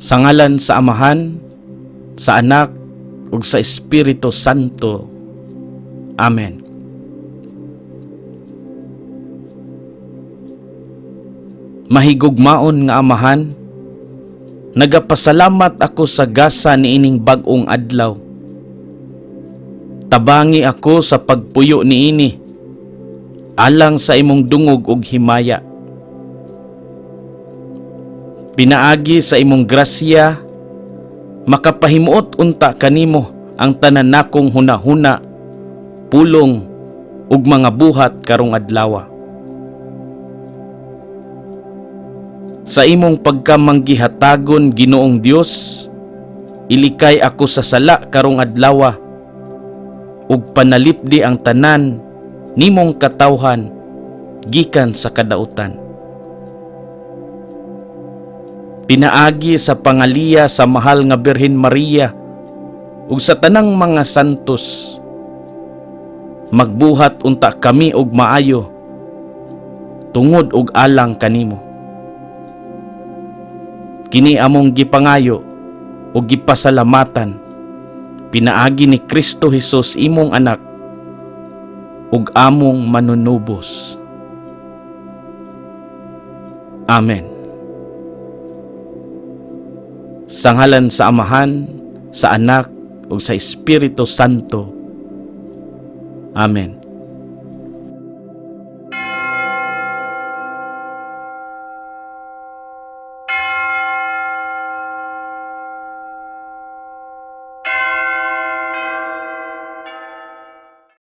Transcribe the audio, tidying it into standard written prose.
Sa ngalan sa Amahan, sa Anak, ug sa Espiritu Santo. Amen. Mahigugmaon nga Amahan, nagapasalamat ako sa gasa niining bag-ong adlaw. Tabangi ako sa pagpuyo niini, alang sa imong dungog ug himaya. Pinaagi sa imong grasya, makapahimuot unta kanimo ang tanan nakong hunahuna, pulong ug mga buhat karong adlaw. Sa imong pagkamanggihatagon, Ginoong Dios, ilikay ako sa sala karong adlaw, ug panalipdi ang tanan nimong katawhan gikan sa kadautan. Pinaagi sa pangaliya sa mahal nga Birhen Maria ug sa tanang mga santos, magbuhat unta kami og maayo tungod og alang kanimo. Kini among gipangayo ug gipasalamatan, pinaagi ni Kristo Hesus imong anak ug among manunubos. Amen. Sa ngalan sa Amahan, sa Anak, ug sa Espiritu Santo. Amen.